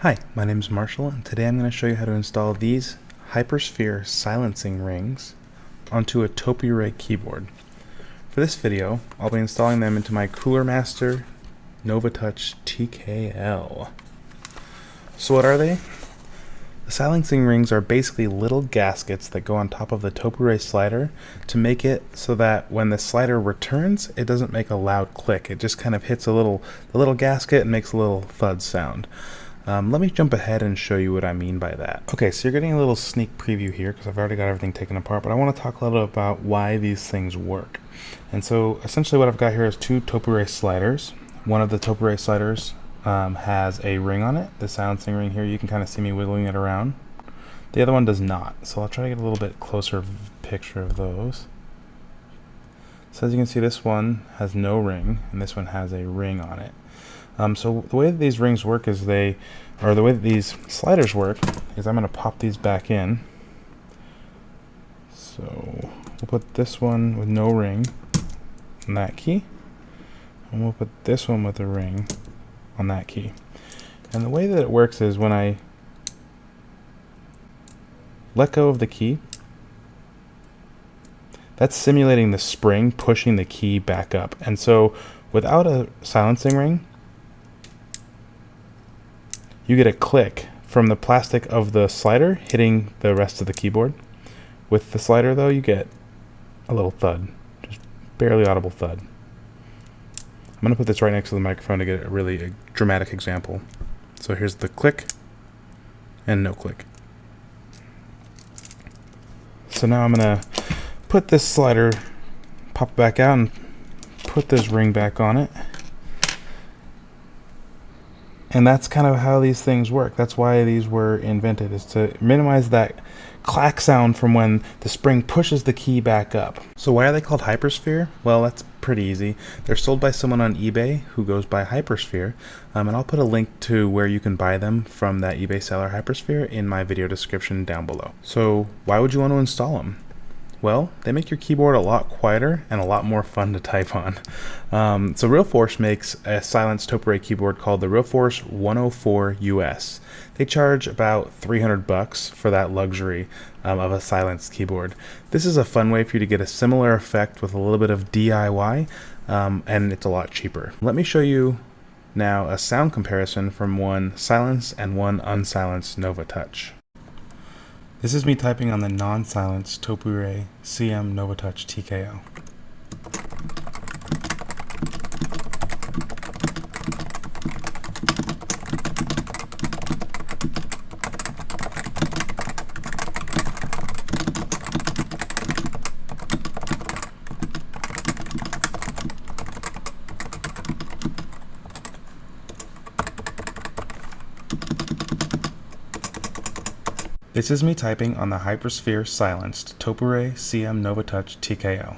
Hi, my name is Marshall, and today I'm going to show you how to install these Hypersphere silencing rings onto a Topre keyboard. For this video, I'll be installing them into my Cooler Master Novatouch TKL. So what are they? The silencing rings are basically little gaskets that go on top of the Topre slider to make it so that when the slider returns, it doesn't make a loud click. It just kind of hits the little gasket and makes a little thud sound. Let me jump ahead and show you what I mean by that. Okay, so you're getting a little sneak preview here because I've already got everything taken apart, but I want to talk a little about why these things work. And so essentially what I've got here is two Topre sliders. One of the Topre sliders has a ring on it, the silencing ring here. You can kind of see me wiggling it around. The other one does not, so I'll try to get a little bit closer picture of those. So as you can see, this one has no ring, and this one has a ring on it. So the way that these rings work is the way that these sliders work is I'm going to pop these back in. So we'll put this one with no ring on that key, and we'll put this one with a ring on that key. And the way that it works is when I let go of the key, that's simulating the spring pushing the key back up. And so without a silencing ring, you get a click from the plastic of the slider hitting the rest of the keyboard. With the slider though, you get a little thud, just barely audible thud. I'm going to put this right next to the microphone to get a really dramatic example. So here's the click and no click. So now I'm going to put this slider, pop it back out, and put this ring back on it. And that's kind of how these things work. That's why these were invented, is to minimize that clack sound from when the spring pushes the key back up. So why are they called Hypersphere? Well, that's pretty easy. They're sold by someone on eBay who goes by Hypersphere, and I'll put a link to where you can buy them from that eBay seller Hypersphere in my video description down below. So why would you want to install them? Well, they make your keyboard a lot quieter and a lot more fun to type on. So Realforce makes a silenced Topre keyboard called the Realforce 104 US. They charge about $300 for that luxury of a silenced keyboard. This is a fun way for you to get a similar effect with a little bit of DIY, and it's a lot cheaper. Let me show you now a sound comparison from one silenced and one unsilenced Novatouch. This is me typing on the non-silenced Topre CM Novatouch TKL. This is me typing on the Hypersphere silenced Topre CM Novatouch TKL.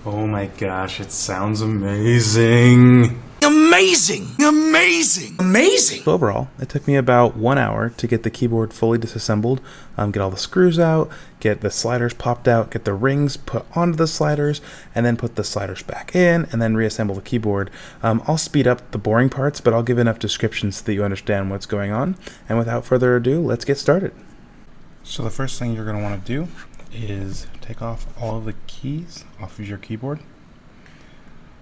Oh my gosh, it sounds amazing! Amazing! Amazing! Amazing! So overall, it took me about 1 hour to get the keyboard fully disassembled, get all the screws out, get the sliders popped out, get the rings put onto the sliders, and then put the sliders back in, and then reassemble the keyboard. I'll speed up the boring parts, but I'll give enough descriptions so that you understand what's going on. And without further ado, let's get started. So the first thing you're going to want to do is take off all of the keys off of your keyboard.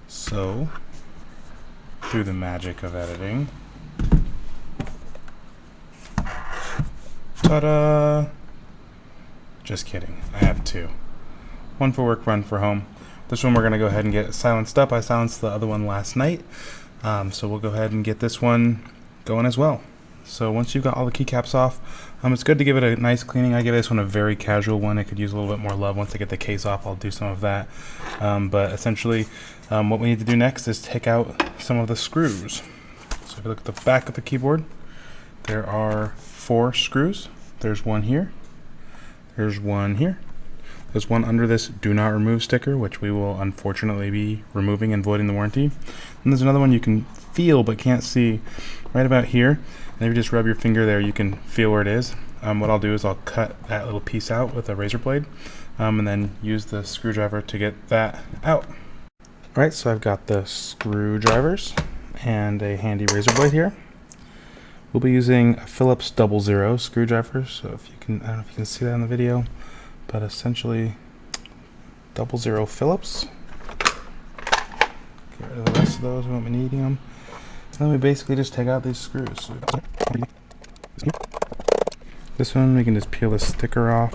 So, through the magic of editing, ta-da! Just kidding, I have two. One for work, one for home. This one we're going to go ahead and get silenced up. I silenced the other one last night, so we'll go ahead and get this one going as well. So once you've got all the keycaps off, it's good to give it a nice cleaning. I give this one a very casual one. It could use a little bit more love. Once I get the case off, I'll do some of that. But essentially, what we need to do next is take out some of the screws. So if you look at the back of the keyboard, there are 4 screws. There's one here. There's one here. There's one under this do not remove sticker, which we will unfortunately be removing and voiding the warranty. And there's another one you can feel but can't see right about here. And if you just rub your finger there, you can feel where it is. What I'll do is I'll cut that little piece out with a razor blade, and then use the screwdriver to get that out. Alright, so I've got the screwdrivers and a handy razor blade here. We'll be using a Phillips 00 screwdriver, so if you can, I don't know if you can see that in the video, but essentially 00 Phillips. Get rid of the rest of those, we won't be needing them. And then we basically just take out these screws. So this one we can just peel the sticker off,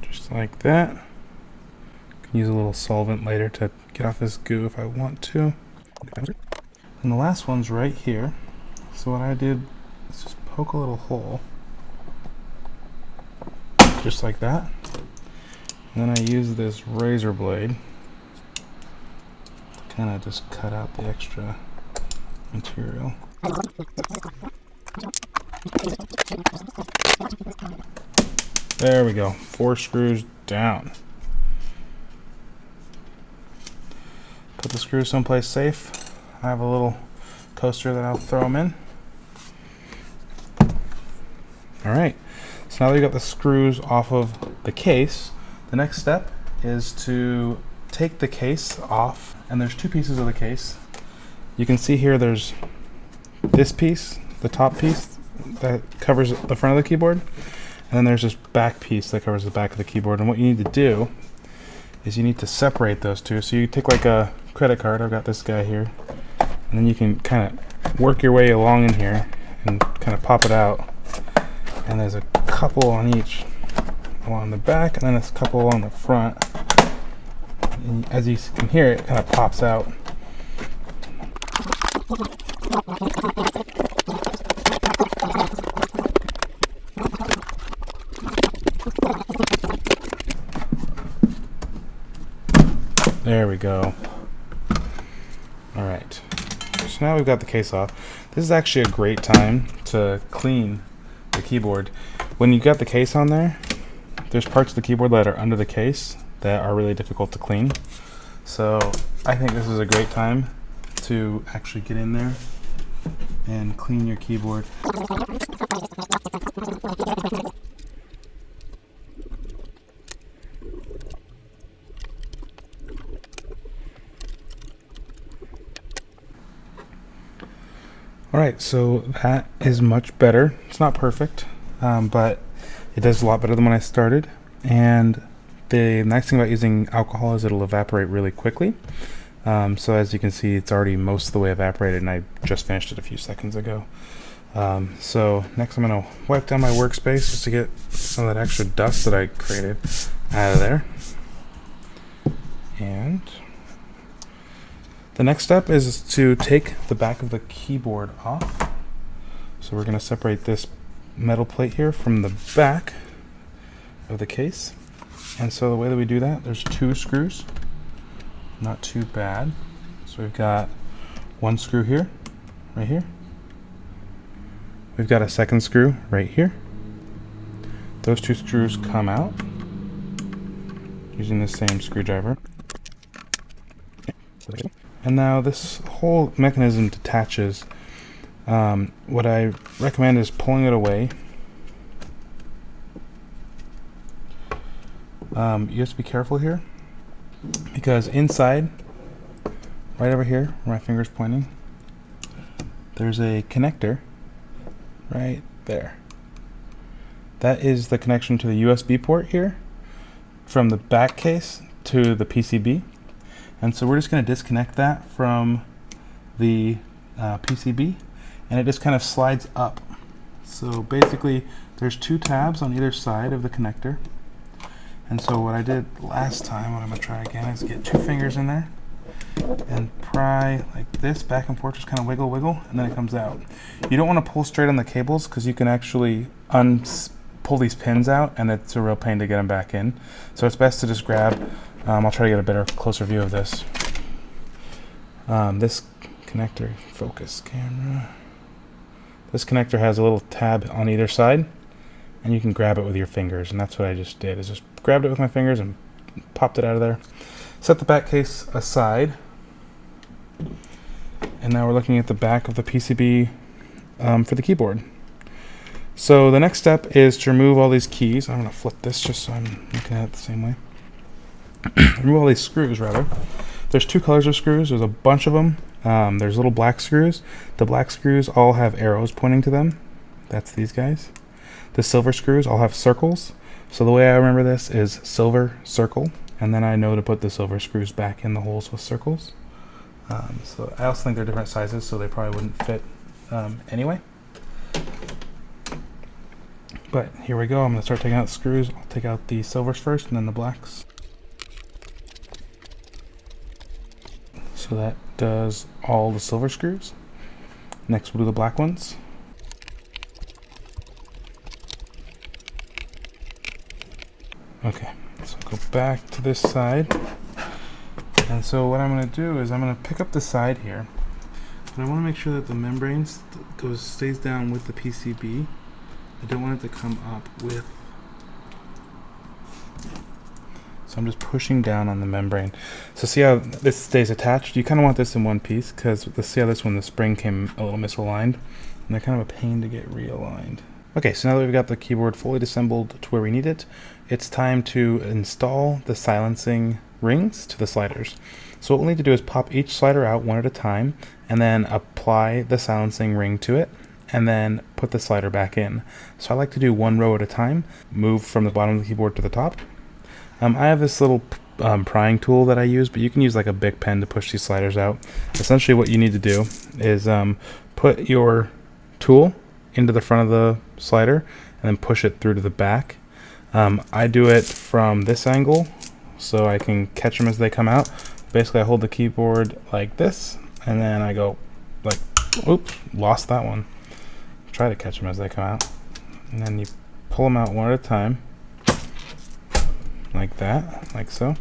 just like that. Can use a little solvent later to get off this goo if I want to. And the last one's right here. So what I did is just poke a little hole, just like that. And then I use this razor blade to kind of just cut out the extra material. There we go, 4 screws down. Put the screws someplace safe. I have a little coaster that I'll throw them in. Alright, so now that we've got the screws off of the case, the next step is to take the case off, and there's 2 pieces of the case. You can see here there's this piece, the top piece, that covers the front of the keyboard, and then there's this back piece that covers the back of the keyboard. And what you need to do is you need to separate those 2. So you take like a credit card, I've got this guy here, and then you can kind of work your way along in here and kind of pop it out. And there's a couple on each along the back, and then there's a couple along the front. And as you can hear, it kind of pops out. There we go. Alright, so now we've got the case off. This is actually a great time to clean the keyboard. When you got the case on there, there's parts of the keyboard that are under the case that are really difficult to clean. So I think this is a great time to actually get in there and clean your keyboard. Alright, so that is much better. It's not perfect, but it does a lot better than when I started. And the nice thing about using alcohol is it'll evaporate really quickly. So as you can see, it's already most of the way evaporated, and I just finished it a few seconds ago. So next I'm going to wipe down my workspace just to get some of that extra dust that I created out of there. And the next step is to take the back of the keyboard off. So we're going to separate this metal plate here from the back of the case. And so the way that we do that, there's 2 screws. Not too bad. So we've got 1 screw here, right here. We've got a 2nd screw right here. Those 2 screws come out using the same screwdriver. And now this whole mechanism detaches. What I recommend is pulling it away. You have to be careful here, because inside, right over here where my finger's pointing, there's a connector right there. That is the connection to the USB port here from the back case to the PCB. And so we're just going to disconnect that from the PCB, and it just kind of slides up. So basically there's 2 tabs on either side of the connector. And so what I did last time, what I'm going to try again, is get 2 fingers in there and pry like this back and forth, just kind of wiggle, wiggle, and then it comes out. You don't want to pull straight on the cables because you can actually pull these pins out, and it's a real pain to get them back in. So it's best to just grab, I'll try to get a better, closer view of this. This connector, focus camera. This connector has a little tab on either side, and you can grab it with your fingers, and that's what I just did, is just grabbed it with my fingers and popped it out of there. Set the back case aside, and now we're looking at the back of the PCB for the keyboard. So the next step is to remove all these keys. I'm going to flip this just so I'm looking at it the same way. Remove all these screws, rather. There's two colors of screws. There's a bunch of them. There's little black screws. The black screws all have arrows pointing to them. That's these guys. The silver screws all have circles. So the way I remember this is silver, circle, and then I know to put the silver screws back in the holes with circles. So I also think they're different sizes, so they probably wouldn't fit anyway. But here we go. I'm going to start taking out the screws. I'll take out the silvers first and then the blacks. So that does all the silver screws. Next we'll do the black ones. Okay, so I'll go back to this side. And so what I'm going to do is I'm going to pick up the side here. But I want to make sure that the membrane stays down with the PCB. I don't want it to come up with. So I'm just pushing down on the membrane. So see how this stays attached? You kind of want this in one piece, because see how this one, the spring came a little misaligned, and they're kind of a pain to get realigned. Okay, so now that we've got the keyboard fully assembled to where we need it, it's time to install the silencing rings to the sliders. So what we'll need to do is pop each slider out one at a time, and then apply the silencing ring to it, and then put the slider back in. So I like to do one row at a time, move from the bottom of the keyboard to the top. I have this little prying tool that I use, but you can use like a big pen to push these sliders out. Essentially what you need to do is put your tool into the front of the slider and then push it through to the back. I do it from this angle so I can catch them as they come out. Basically I hold the keyboard like this, and then I go like, oops, lost that one. Try to catch them as they come out, and then you pull them out one at a time, like that, like so.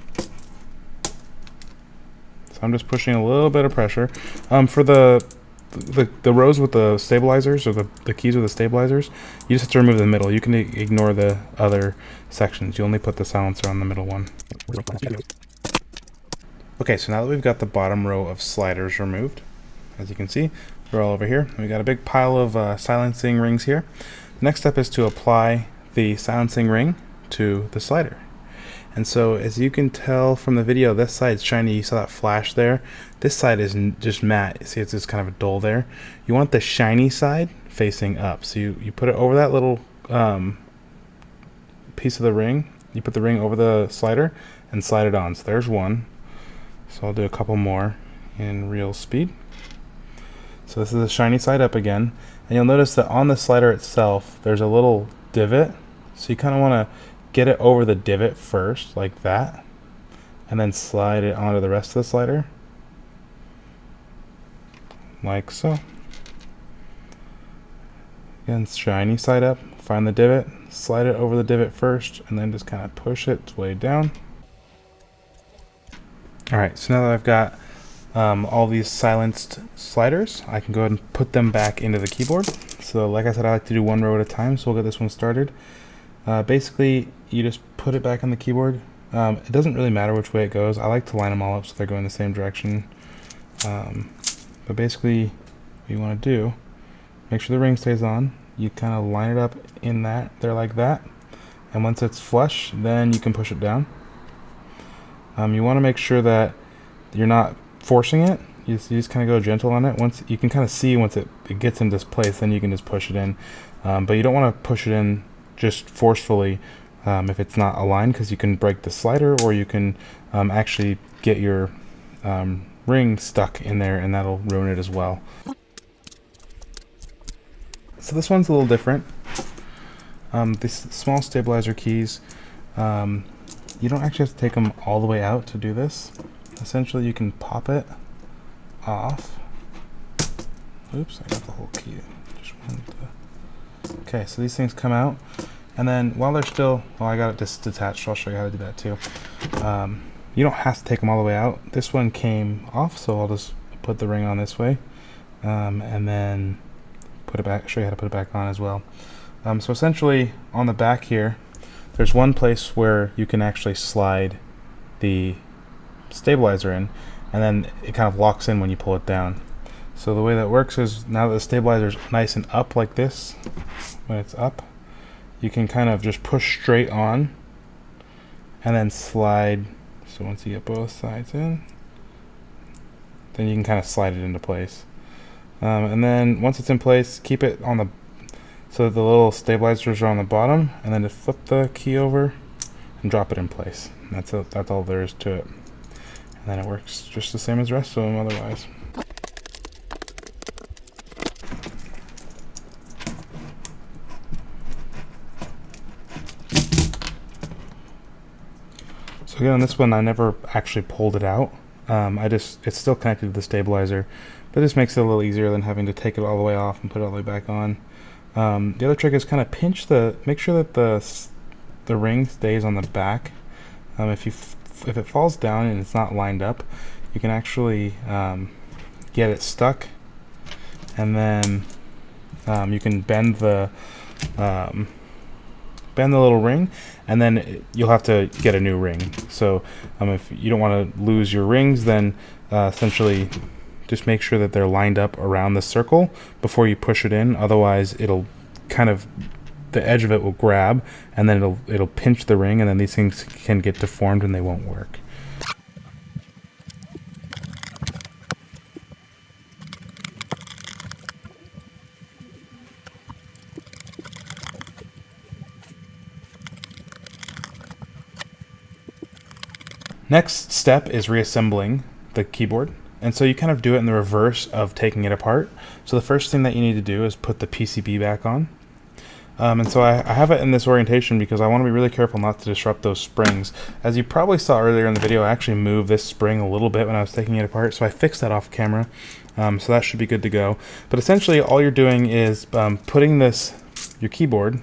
So I'm just pushing a little bit of pressure. For the rows with the stabilizers, or the keys with the stabilizers, you just have to remove the middle. You can ignore the other sections. You only put the silencer on the middle one. Okay, so now that we've got the bottom row of sliders removed, as you can see, they're all over here. We got a big pile of silencing rings here. The next step is to apply the silencing ring to the slider. And so as you can tell from the video, this side's shiny. You saw that flash there. This side is just matte. You see it's just kind of a dull there. You want the shiny side facing up. So you put it over that little piece of the ring. You put the ring over the slider and slide it on. So there's one. So I'll do a couple more in real speed. So this is the shiny side up again. And you'll notice that on the slider itself, there's a little divot. So you kind of want to get it over the divot first, like that, and then slide it onto the rest of the slider, like so. Again, shiny side up, find the divot, slide it over the divot first, and then just kind of push it way down. Alright, so now that I've got all these silenced sliders, I can go ahead and put them back into the keyboard. So like I said, I like to do one row at a time, so we'll get this one started. Basically, you just put it back on the keyboard. It doesn't really matter which way it goes. I like to line them all up so they're going the same direction. But basically, what you want to do, make sure the ring stays on. You kind of line it up in that, there like that. And once it's flush, then you can push it down. You want to make sure that you're not forcing it. You just kind of go gentle on it. Once you can kind of see once it gets in this place, then you can just push it in. But you don't want to push it in just forcefully if it's not aligned, because you can break the slider, or you can actually get your ring stuck in there, and that'll ruin it as well. So this one's a little different. These small stabilizer keys, you don't actually have to take them all the way out to do this. essentially you can pop it off. Oops, I got the whole key. Just wanted to... Okay, so these things come out, and then while they're still, well, I got it just detached, so I'll show you how to do that too. You don't have to take them all the way out. This one came off, so I'll just put the ring on this way, and then put it back, show you how to put it back on as well. So essentially on the back here, there's one place where you can actually slide the stabilizer in, and then it kind of locks in when you pull it down. So the way that works is, now that the stabilizer's nice and up like this, when it's up, you can kind of just push straight on and then slide. So once you get both sides in, then you can kind of slide it into place. And then once it's in place, keep it on the, so that the little stabilizers are on the bottom, and then just flip the key over and drop it in place. And that's all there is to it. And then it works just the same as the rest of them otherwise. So again, on this one, I never actually pulled it out. It's still connected to the stabilizer, but this makes it a little easier than having to take it all the way off and put it all the way back on. The other trick is kind of make sure that the ring stays on the back. If it falls down and it's not lined up, you can actually get it stuck, and then you can bend the little ring, and then you'll have to get a new ring. So if you don't want to lose your rings, then essentially just make sure that they're lined up around the circle before you push it in. Otherwise, it'll kind of, the edge of it will grab, and then it'll pinch the ring, and then these things can get deformed and they won't work. Next step is reassembling the keyboard, and so you kind of do it in the reverse of taking it apart. So the first thing that you need to do is put the PCB back on. And so I have it in this orientation because I want to be really careful not to disrupt those springs. As you probably saw earlier in the video, I actually moved this spring a little bit when I was taking it apart, so I fixed that off camera. So that should be good to go. But essentially all you're doing is putting your keyboard,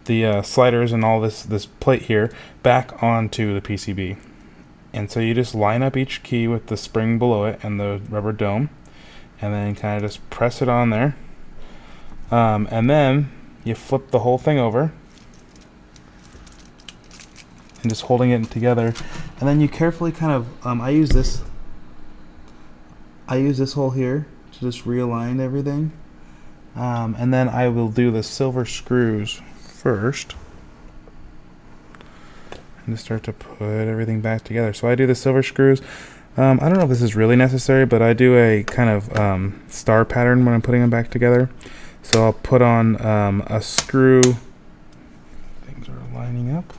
the sliders and all this plate here, back onto the PCB. And so you just line up each key with the spring below it and the rubber dome, and then kind of just press it on there. And then you flip the whole thing over and just holding it together. And then you carefully kind of, I use this hole here to just realign everything. And then I will do the silver screws first. And just start to put everything back together. So I do the silver screws. I don't know if this is really necessary, but I do a kind of star pattern when I'm putting them back together. So I'll put on a screw. Things are lining up.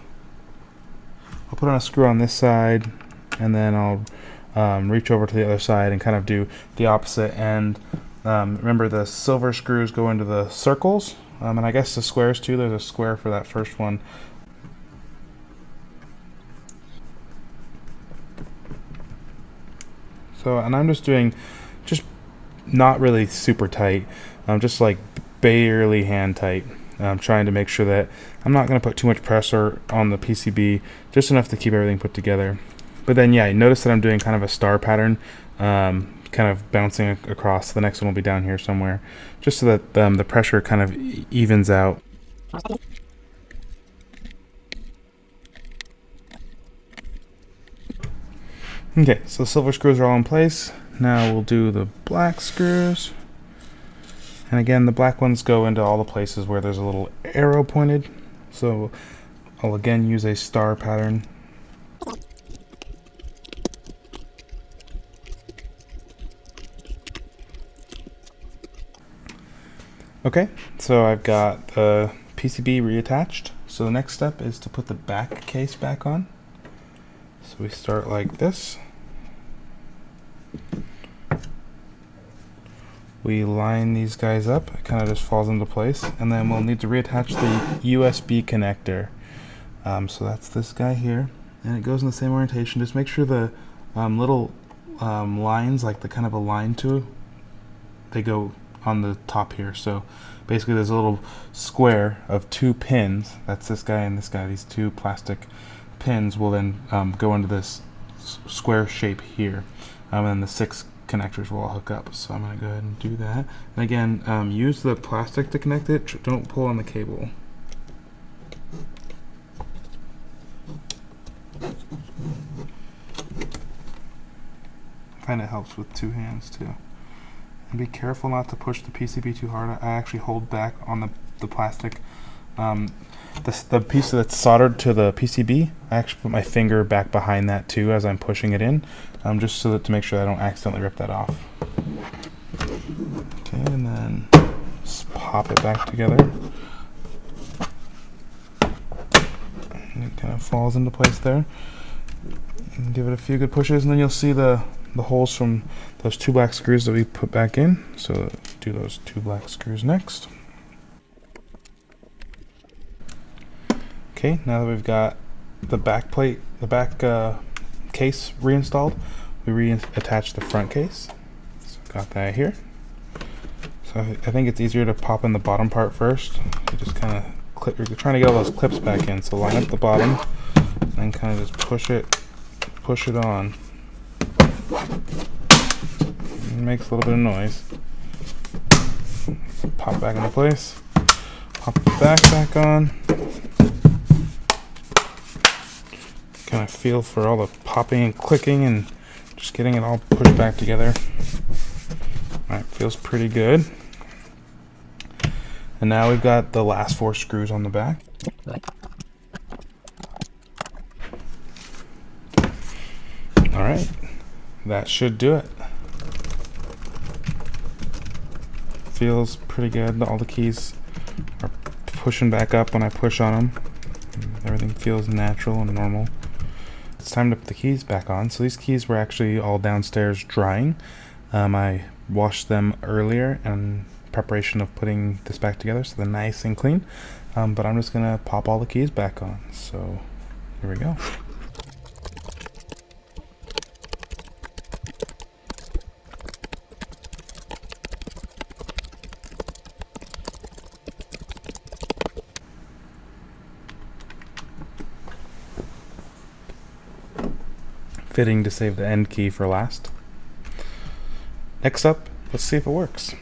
I'll put on a screw on this side, and then I'll reach over to the other side and kind of do the opposite. And remember, the silver screws go into the circles, and I guess the squares too. There's a square for that first one. So, and I'm just doing, just not really super tight, just like barely hand tight. I'm trying to make sure that I'm not going to put too much pressure on the PCB, just enough to keep everything put together. But then, yeah, notice that I'm doing kind of a star pattern, kind of bouncing across. The next one will be down here somewhere, just so that the pressure kind of evens out. Okay, so silver screws are all in place. Now we'll do the black screws. And again, the black ones go into all the places where there's a little arrow pointed. So I'll again use a star pattern. Okay, so I've got the PCB reattached. So the next step is to put the back case back on. So we start like this. We line these guys up, it kind of just falls into place, and then we'll need to reattach the USB connector. So that's this guy here, and it goes in the same orientation. Just make sure the little lines, like the kind of a line to, they go on the top here. So basically there's a little square of 2 pins, that's this guy and this guy. These 2 plastic pins will then go into this square shape here, and then the 6 connectors will all hook up. So I'm going to go ahead and do that. And again, use the plastic to connect it, don't pull on the cable. I find it helps with 2 hands too. And be careful not to push the PCB too hard. I actually hold back on the plastic. The piece that's soldered to the PCB, I actually put my finger back behind that too as I'm pushing it in, just so that to make sure I don't accidentally rip that off. Okay, and then just pop it back together. And it kind of falls into place there. And give it a few good pushes, and then you'll see the holes from those 2 black screws that we put back in. So do those 2 black screws next. Okay, now that we've got the back plate, the back case reinstalled, we reattach the front case. So got that here. So I think it's easier to pop in the bottom part first. You just kind of clip, you're trying to get all those clips back in. So line up the bottom and then kind of just push it on. It makes a little bit of noise. Pop back into place. Pop the back on. Kind of feel for all the popping and clicking and just getting it all pushed back together. Alright, feels pretty good. And now we've got the last 4 screws on the back. Alright, that should do it. Feels pretty good. All the keys are pushing back up when I push on them. Everything feels natural and normal. It's time to put the keys back on. So these keys were actually all downstairs drying. I washed them earlier in preparation of putting this back together, so they're nice and clean. But I'm just gonna pop all the keys back on. So here we go. Fitting to save the end key for last. Next up, let's see if it works.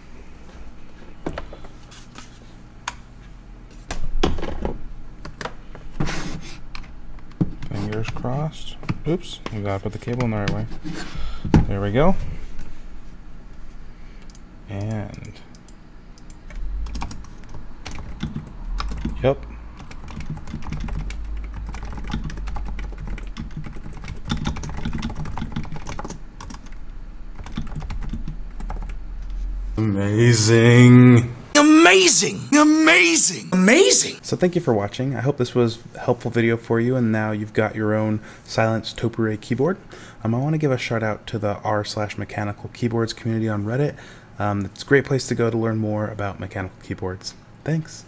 Fingers crossed. Oops, we gotta put the cable in the right way. There we go. And yep. Amazing. Amazing! Amazing! Amazing! So thank you for watching. I hope this was a helpful video for you, and now you've got your own silenced Topre keyboard. I want to give a shout out to the r/mechanical keyboards community on Reddit. It's a great place to go to learn more about mechanical keyboards. Thanks.